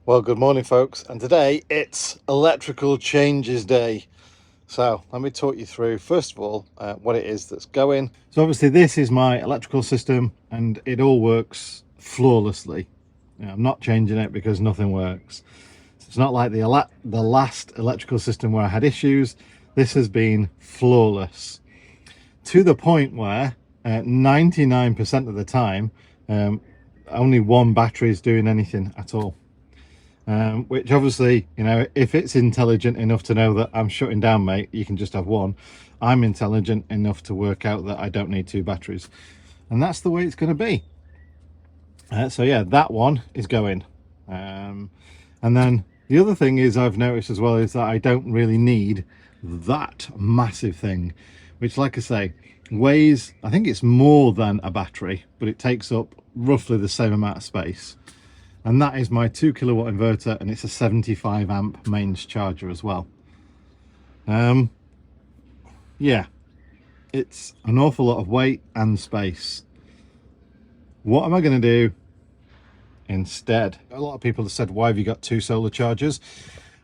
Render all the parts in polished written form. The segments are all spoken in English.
Well, good morning, folks, and today it's electrical changes day. So let me talk you through, first of all, what it is that's going. So obviously this is my electrical system and it all works flawlessly. I'm not changing it because nothing works. So it's not like the last electrical system where I had issues. This has been flawless to the point where 99% of the time only one battery is doing anything at all. Which obviously, you know, if it's intelligent enough to know that I'm shutting down, mate, you can just have one. I'm intelligent enough to work out that I don't need two batteries, and that's the way it's going to be. So yeah, that one is going. And then the other thing is I've noticed as well is that I don't really need that massive thing, which, like I say, weighs, I think it's more than a battery, but it takes up roughly the same amount of space. And that is my 2 kilowatt inverter, and it's a 75 amp mains charger as well. Yeah, it's an awful lot of weight and space. What am I going to do instead? A lot of people have said, why have you got two solar chargers?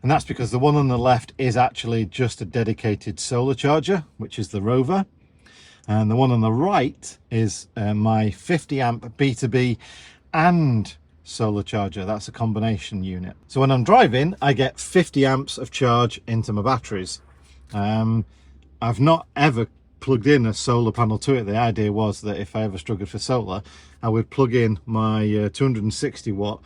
And that's because the one on the left is actually just a dedicated solar charger, which is the Rover. And the one on the right is my 50 amp B2B and solar charger. That's a combination unit. So when I'm driving, I get 50 amps of charge into my batteries. I've not ever plugged in a solar panel to it. The idea was that if I ever struggled for solar, I would plug in my 260 watt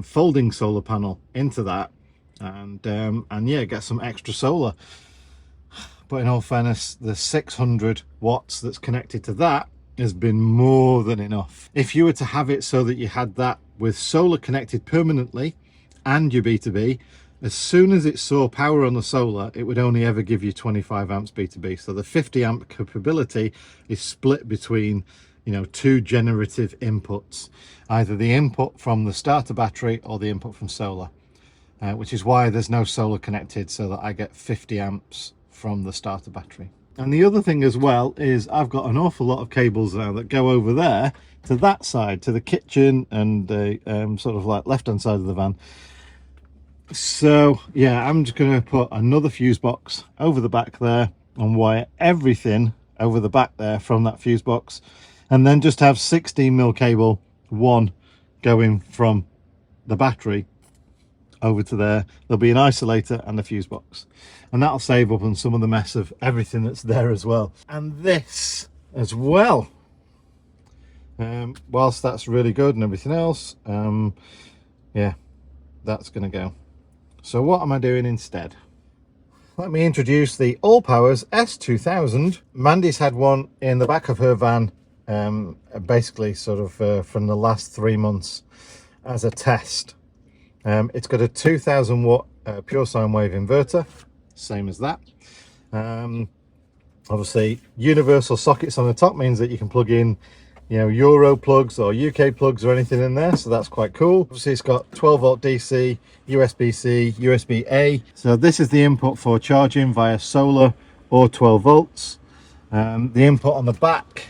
folding solar panel into that and yeah, get some extra solar. But in all fairness, the 600 watts that's connected to that has been more than enough. If you were to have it so that you had that with solar connected permanently and your B2B, as soon as it saw power on the solar, it would only ever give you 25 amps B2B. So the 50 amp capability is split between, you know, two generative inputs, either the input from the starter battery or the input from solar, which is why there's no solar connected, so that I get 50 amps from the starter battery. And the other thing as well is I've got an awful lot of cables now that go over there to that side, to the kitchen and the sort of like left hand side of the van. So yeah, I'm just going to put another fuse box over the back there and wire everything over the back there from that fuse box, and then just have 16mm cable, one going from the battery over to there. There'll be an isolator and a fuse box, and that'll save up on some of the mess of everything that's there as well. And this as well, whilst that's really good and everything else, yeah, that's gonna go. So what am I doing instead? Let me introduce the All Powers S2000. Mandy's had one in the back of her van, basically sort of from the last 3 months as a test. It's got a 2000 watt pure sine wave inverter, same as that. Obviously universal sockets on the top means that you can plug in, you know, Euro plugs or UK plugs or anything in there, so that's quite cool. Obviously it's got 12 volt DC, USB-C, USB-A. So this is the input for charging via solar or 12 volts. The input on the back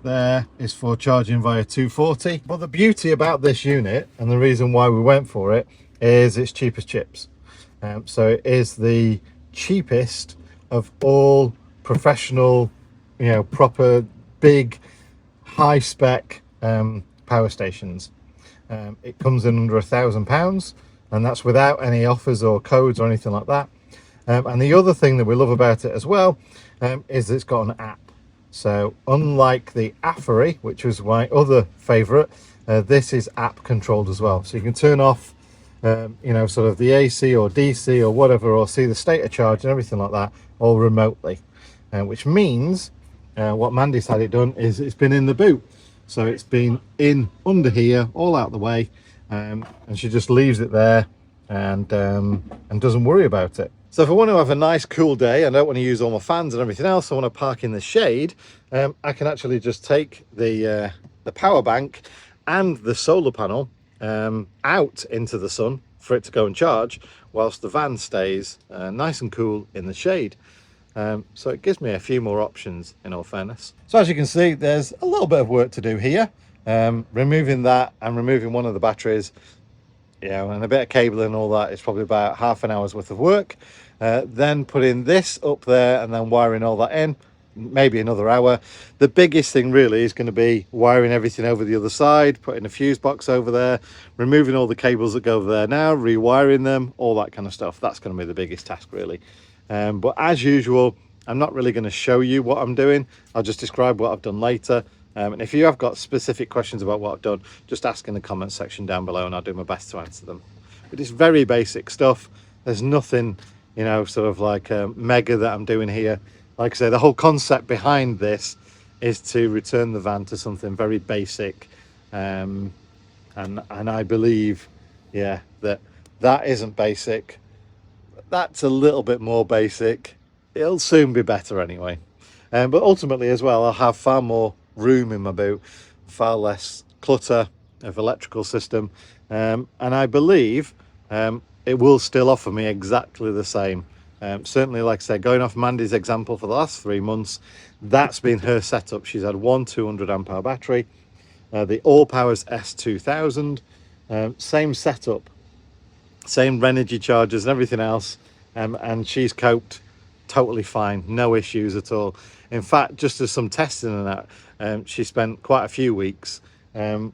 there is for charging via 240. But the beauty about this unit, and the reason why we went for it, is it's cheap as chips. So it is the cheapest of all professional, you know, proper big high spec power stations. It comes in under £1,000, and that's without any offers or codes or anything like that. And the other thing that we love about it as well is it's got an app. So unlike the Affery, which was my other favorite, this is app controlled as well. So you can turn off, you know, sort of the AC or DC or whatever, or see the state of charge and everything like that, all remotely. Which means what Mandy's had it done is it's been in the boot. So it's been in under here, all out the way, and she just leaves it there and doesn't worry about it. So if I want to have a nice cool day, I don't want to use all my fans and everything else, I want to park in the shade, I can actually just take the power bank and the solar panel out into the sun for it to go and charge, whilst the van stays nice and cool in the shade. So it gives me a few more options, in all fairness. So as you can see, there's a little bit of work to do here, removing that and removing one of the batteries. Yeah, and a bit of cabling and all that is probably about half an hour's worth of work. Then putting this up there and then wiring all that in, maybe another hour. The biggest thing really is going to be wiring everything over the other side, putting a fuse box over there, removing all the cables that go over there now, rewiring them, all that kind of stuff. That's going to be the biggest task really. But as usual, I'm not really going to show you what I'm doing. I'll just describe what I've done later. And if you have got specific questions about what I've done, just ask in the comment section down below and I'll do my best to answer them. But it's very basic stuff. There's nothing, you know, sort of like mega that I'm doing here. Like I say, the whole concept behind this is to return the van to something very basic. And I believe, yeah, that isn't basic. That's a little bit more basic. It'll soon be better anyway. But ultimately as well, I'll have far more room in my boot, far less clutter of electrical system. And I believe it will still offer me exactly the same. Certainly, like I said, going off Mandy's example for the last 3 months, that's been her setup. She's had one 200 amp hour battery, the All Powers S2000, same setup, same Renogy chargers and everything else, and she's coped totally fine, no issues at all. In fact, just as some testing and that, she spent quite a few weeks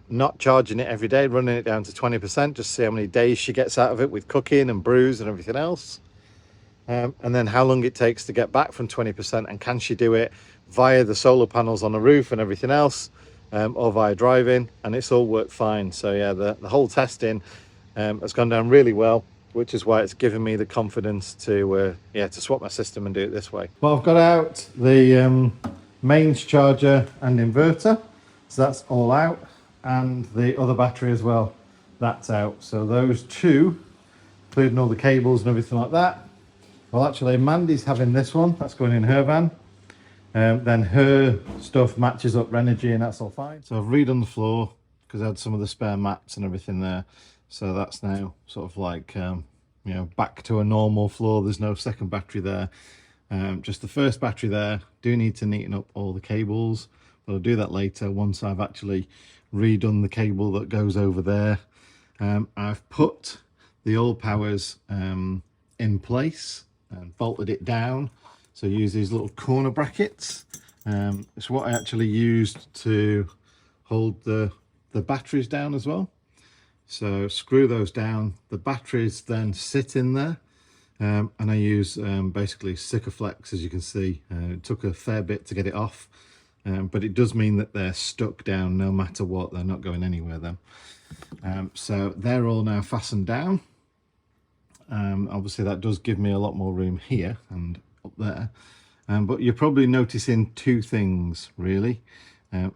not charging it every day, running it down to 20%, just to see how many days she gets out of it with cooking and brews and everything else. And then how long it takes to get back from 20%, and can she do it via the solar panels on the roof and everything else, or via driving, and it's all worked fine. So yeah, the whole testing has gone down really well, which is why it's given me the confidence to to swap my system and do it this way. Well, I've got out the mains charger and inverter, so that's all out, and the other battery as well, that's out. So those two, including all the cables and everything like that. Well, actually, Mandy's having this one. That's going in her van. Then her stuff matches up Renogy, and that's all fine. So I've redone the floor because I had some of the spare mats and everything there. So that's now sort of like, you know, back to a normal floor. There's no second battery there. Just the first battery there. Do need to neaten up all the cables, but I'll do that later once I've actually redone the cable that goes over there. I've put the All Powers in place and bolted it down. So use these little corner brackets. It's what I actually used to hold the batteries down as well. So screw those down. The batteries then sit in there, and I use basically Sikaflex, as you can see. It took a fair bit to get it off, but it does mean that they're stuck down no matter what. They're not going anywhere then. So they're all now fastened down. Obviously that does give me a lot more room here and up there, but you're probably noticing two things really.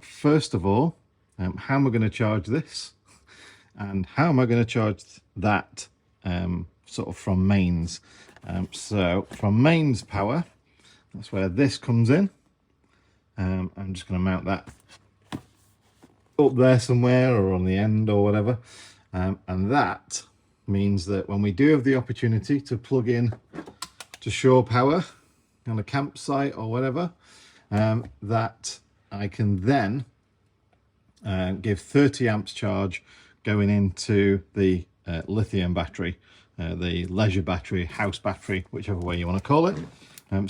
First of all, how am I going to charge this, and how am I going to charge that sort of from mains? So from mains power, that's where this comes in. I'm just going to mount that up there somewhere or on the end or whatever, and that means that when we do have the opportunity to plug in to shore power on a campsite or whatever, that I can then give 30 amps charge going into the lithium battery, the leisure battery, house battery, whichever way you want to call it.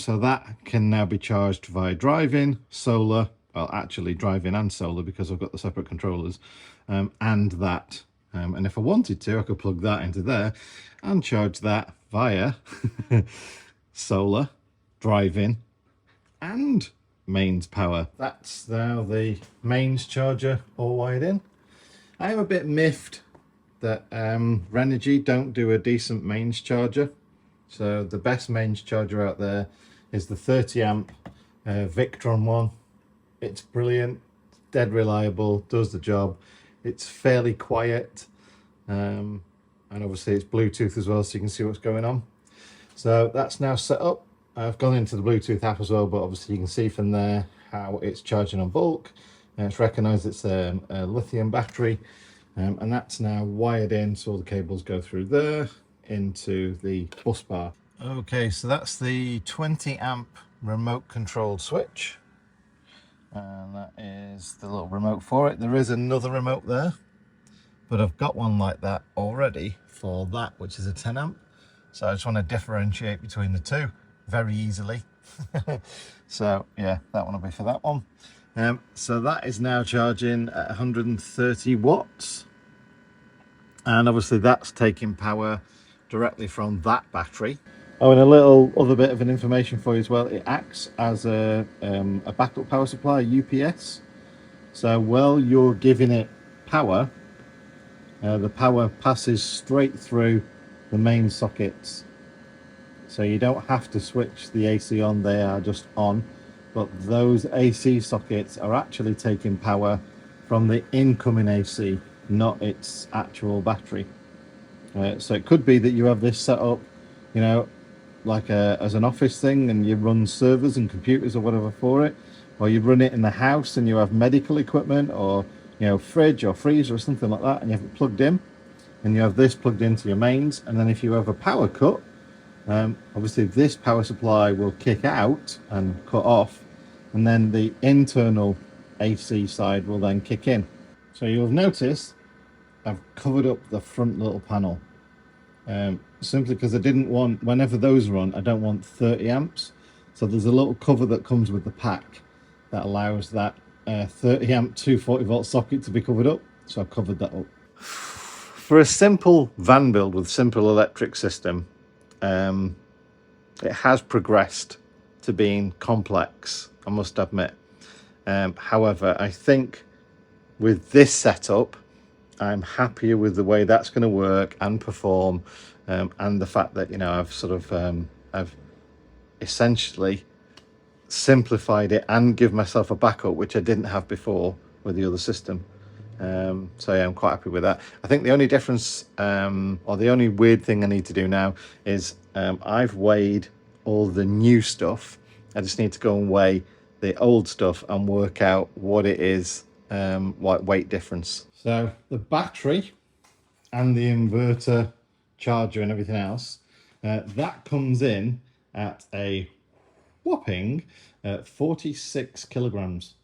So that can now be charged via driving, solar, well actually driving and solar because I've got the separate controllers, and that. And if I wanted to, I could plug that into there and charge that via solar, driving, and mains power. That's now the mains charger all wired in. I am a bit miffed that Renogy don't do a decent mains charger. So the best mains charger out there is the 30 amp Victron one. It's brilliant, dead reliable, does the job. It's fairly quiet, and obviously it's Bluetooth as well, so you can see what's going on. So that's now set up. I've gone into the Bluetooth app as well, but obviously you can see from there how it's charging on bulk. It's recognised it's a lithium battery, and that's now wired in, so all the cables go through there into the bus bar. Okay, so that's the 20 amp remote controlled switch. And that is the little remote for it. There is another remote there, but I've got one like that already for that, which is a 10 amp. So I just want to differentiate between the two very easily. So yeah, that one will be for that one. So that is now charging at 130 watts. And obviously that's taking power directly from that battery. Oh, and a little other bit of an information for you as well. It acts as a backup power supply, UPS. So while you're giving it power, the power passes straight through the main sockets. So you don't have to switch the AC on, they are just on. But those AC sockets are actually taking power from the incoming AC, not its actual battery. So it could be that you have this set up, you know, like as an office thing, and you run servers and computers or whatever for it, or you run it in the house and you have medical equipment, or you know, fridge or freezer or something like that, and you have it plugged in, and you have this plugged into your mains. And then if you have a power cut, obviously this power supply will kick out and cut off, and then the internal AC side will then kick in. So you'll have noticed I've covered up the front little panel, simply because I didn't want, whenever those run, I don't want 30 amps. So there's a little cover that comes with the pack that allows that 30 amp 240 volt socket to be covered up. So I covered that up. For a simple van build with simple electric system, it has progressed to being complex, I must admit. However, I think with this setup, I'm happier with the way that's going to work and perform, and the fact that, you know, I've sort of I've essentially simplified it and give myself a backup, which I didn't have before with the other system. So yeah, I'm quite happy with that. I think the only difference, or the only weird thing I need to do now is I've weighed all the new stuff. I just need to go and weigh the old stuff and work out what it is, what weight difference. So the battery and the inverter charger and everything else, that comes in at a whopping 46 kilograms.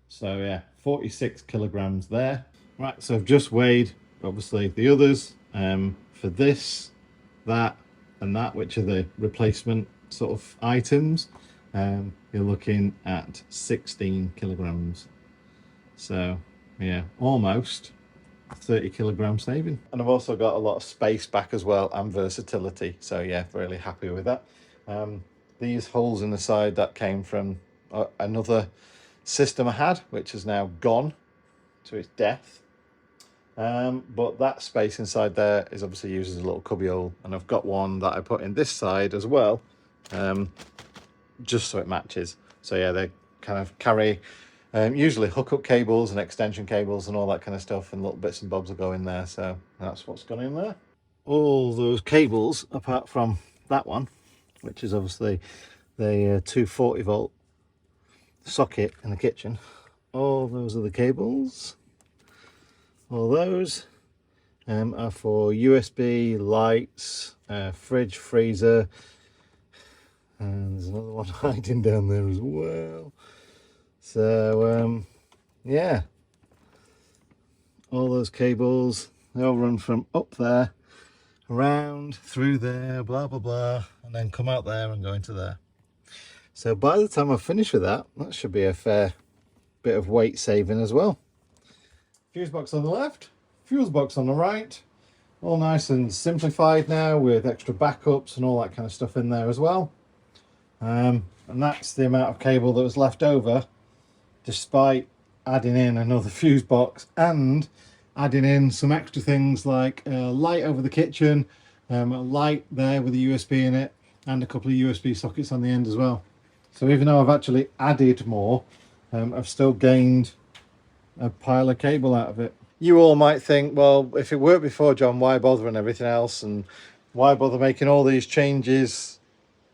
So yeah, 46 kilograms there. Right, so I've just weighed obviously the others for this, that and that, which are the replacement sort of items. You're looking at 16 kilograms. So yeah, almost 30 kilogram saving. And I've also got a lot of space back as well, and versatility. So yeah, really happy with that. These holes in the side, that came from another system I had, which has now gone to its death. But that space inside there is obviously used as a little cubby hole, and I've got one that I put in this side as well, just so it matches. So yeah, they kind of carry usually hookup cables and extension cables and all that kind of stuff, and little bits and bobs will go in there. So that's what's gone in there. All those cables, apart from that one, which is obviously the 240 volt socket in the kitchen, all those are the cables. All those are for USB, lights, fridge, freezer, and there's another one hiding down there as well. So yeah, all those cables, they all run from up there, around, through there, blah blah blah, and then come out there and go into there. So by the time I finish with that, that should be a fair bit of weight saving as well. Fuse box on the left, fuse box on the right, all nice and simplified now with extra backups and all that kind of stuff in there as well. And that's the amount of cable that was left over, despite adding in another fuse box and adding in some extra things like a light over the kitchen, a light there with a USB in it, and a couple of USB sockets on the end as well. So even though I've actually added more, I've still gained a pile of cable out of it. You all might think, well, if it worked before, John, why bother and everything else, and why bother making all these changes?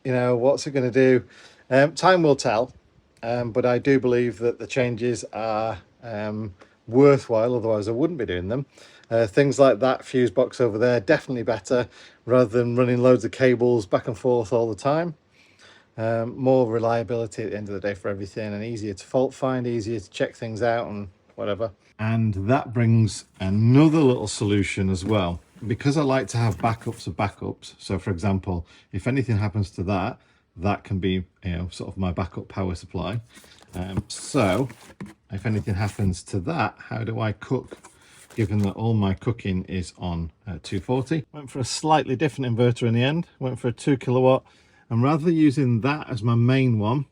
You know, what's it going to do? Time will tell, but I do believe that the changes are worthwhile, otherwise I wouldn't be doing them. Things like that fuse box over there, definitely better, rather than running loads of cables back and forth all the time. More reliability at the end of the day for everything, and easier to fault find, easier to check things out and whatever. And that brings another little solution as well, because I like to have backups of backups. So for example, if anything happens to that, that can be, you know, sort of my backup power supply. So if anything happens to that, how do I cook, given that all my cooking is on 240? Went for a slightly different inverter in the end, went for a 2 kilowatt, and rather than using that as my main one,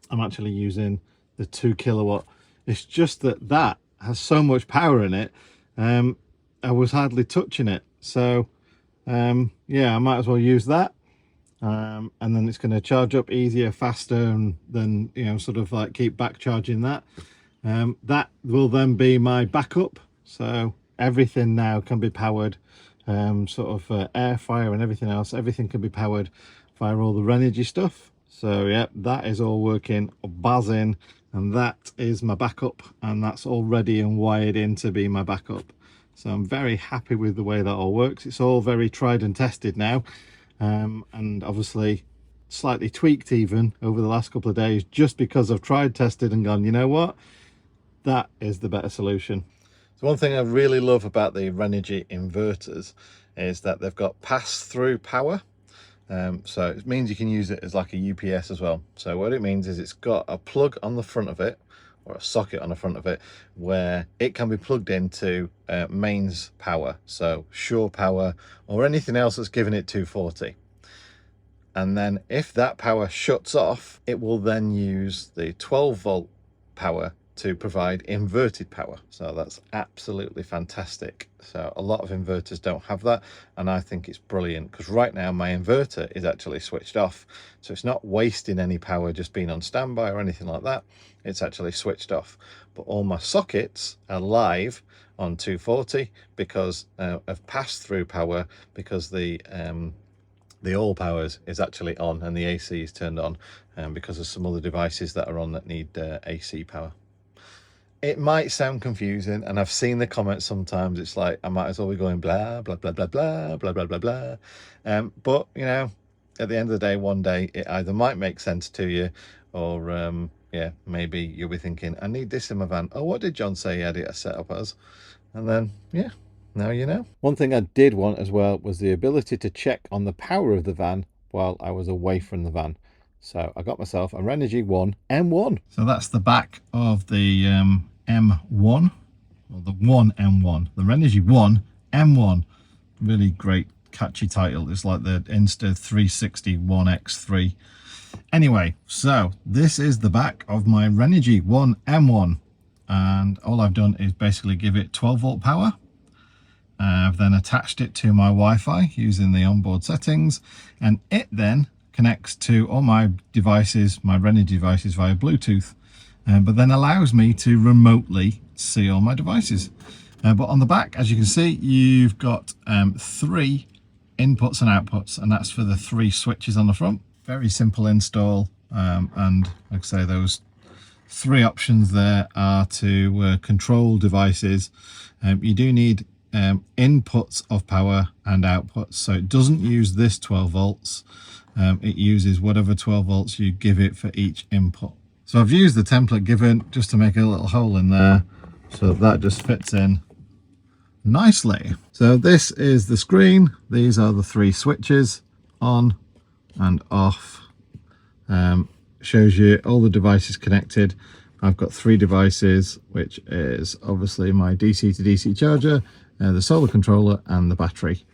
I'm actually using the 2 kilowatt. It's just that that has so much power in it, I was hardly touching it. So yeah, I might as well use that. And then it's going to charge up easier, faster, and then, you know, sort of like keep back charging that. That will then be my backup. So everything now can be powered, sort of air, fire and everything else. Everything can be powered via all the Renogy stuff. So yeah, that is all working buzzing, and that is my backup, and that's all ready and wired in to be my backup. So I'm very happy with the way that all works. It's all very tried and tested now, and obviously slightly tweaked even over the last couple of days, just because I've tried, tested and gone, you know what, that is the better solution. So one thing I really love about the Renogy inverters is that they've got pass-through power. So it means you can use it as like a UPS as well. So what it means is it's got a plug on the front of it, or a socket on the front of it, where it can be plugged into mains power, so shore power or anything else that's giving it 240. And then if that power shuts off, it will then use the 12 volt power to provide inverted power. So that's absolutely fantastic. So a lot of inverters don't have that, and I think it's brilliant, because right now my inverter is actually switched off, so it's not wasting any power just being on standby or anything like that. It's actually switched off, but all my sockets are live on 240 because of pass-through power, because the all powers is actually on and the AC is turned on, because of some other devices that are on that need AC power. It might sound confusing, and I've seen the comments sometimes. It's like I might as well be going blah blah blah blah blah blah blah blah blah. But you know, at the end of the day, one day it either might make sense to you, or yeah, maybe you'll be thinking, I need this in my van. Oh, what did John say he had it set up as? And then yeah, now you know. One thing I did want as well was the ability to check on the power of the van while I was away from the van. So I got myself a Renogy 1 M1. So that's the back of the M1, or the 1M1, the Renogy 1 M1. Really great, catchy title. It's like the Insta 360 1X3. Anyway, so this is the back of my Renogy 1 M1, and all I've done is basically give it 12 volt power. I've then attached it to my Wi-Fi using the onboard settings, and it then connects to all my devices, my Renogy devices, via Bluetooth, but then allows me to remotely see all my devices. But on the back, as you can see, you've got 3 inputs and outputs, and that's for the 3 switches on the front. Very simple install, and like I say, those 3 options there are to control devices. You do need inputs of power and outputs, so it doesn't use this 12 volts. It uses whatever 12 volts you give it for each input. So I've used the template given just to make a little hole in there, so that just fits in nicely. So this is the screen. These are the 3 switches, on and off. Shows you all the devices connected. I've got 3 devices, which is obviously my DC to DC charger, the solar controller and the battery.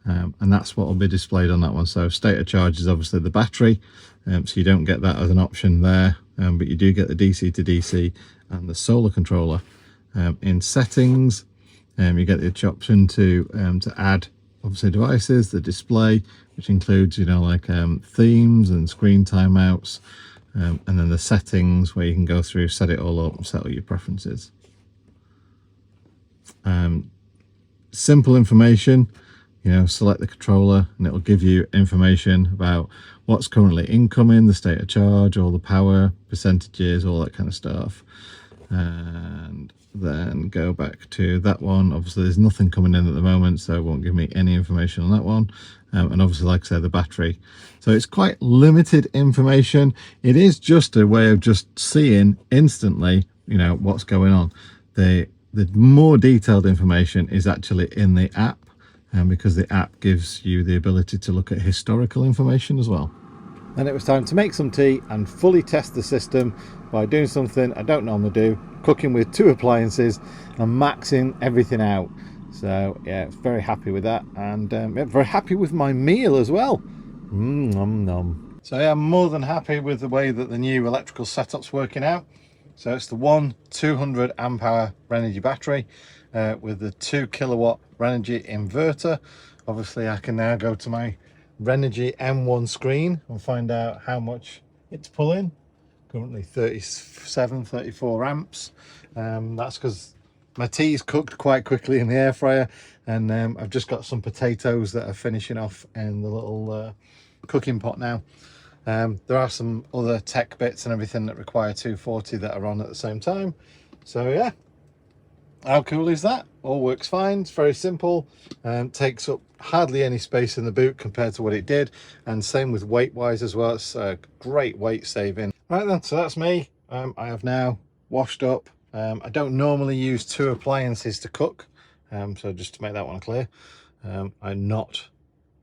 And that's what will be displayed on that one. So state of charge is obviously the battery, so you don't get that as an option there, but you do get the DC to DC and the solar controller. In settings, you get the option to add obviously devices, the display, which includes, you know, like themes and screen timeouts, and then the settings where you can go through, set it all up and set all your preferences. Simple information. You know, select the controller and it will give you information about what's currently incoming, the state of charge, all the power percentages, all that kind of stuff. and then go back to that one. Obviously there's nothing coming in at the moment, so it won't give me any information on that one. And obviously, like I said, the battery, so it's quite limited information. It is just a way of just seeing instantly, you know, what's going on. The more detailed information is actually in the app, and because the app gives you the ability to look at historical information as well. And it was time to make some tea and fully test the system by doing something I don't normally do, cooking with 2 appliances and maxing everything out. So yeah, very happy with that, and yeah, very happy with my meal as well. Nom nom. So yeah, I'm more than happy with the way that the new electrical setup's working out. So it's the one 200 amp hour Renogy battery with the 2 kilowatt Renogy inverter. Obviously I can now go to my Renogy M1 screen and find out how much it's pulling. Currently 34 amps. That's because my tea's cooked quite quickly in the air fryer, and I've just got some potatoes that are finishing off in the little cooking pot now. There are some other tech bits and everything that require 240 that are on at the same time. So yeah, how cool is that? All works fine. It's very simple, takes up hardly any space in the boot compared to what it did, and same with weight wise as well. It's a great weight saving. Right then, so that's me. I have now washed up. I don't normally use 2 appliances to cook, so just to make that one clear, I'm not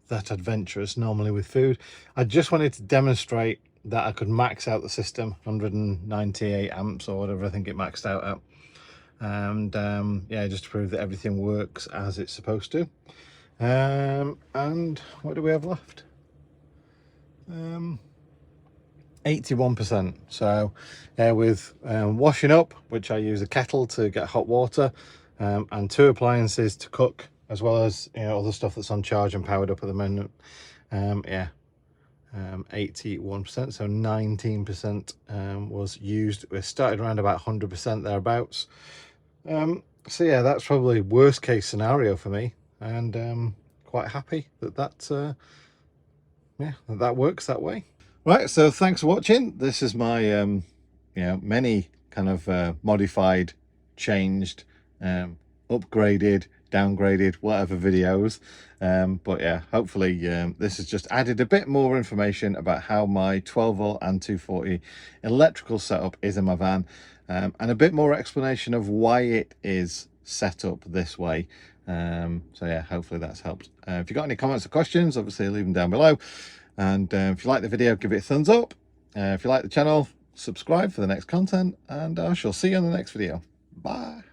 that adventurous normally with food. I just wanted to demonstrate that I could max out the system, 198 amps or whatever I think it maxed out at, and yeah, just to prove that everything works as it's supposed to. And what do we have left? 81%. So with washing up, which I use a kettle to get hot water, and 2 appliances to cook, as well as, you know, other stuff that's on charge and powered up at the moment, yeah, 81%, so 19% was used. We started around about 100% thereabouts. So yeah, that's probably worst case scenario for me, and quite happy that yeah, that works that way. Right, so thanks for watching. This is my you know, many kind of modified, changed, upgraded, downgraded, whatever videos, but yeah, hopefully this has just added a bit more information about how my 12 volt and 240 electrical setup is in my van, and a bit more explanation of why it is set up this way. So yeah, hopefully that's helped. If you've got any comments or questions, obviously leave them down below, and if you like the video, give it a thumbs up. If you like the channel, subscribe for the next content, and I shall see you in the next video. Bye.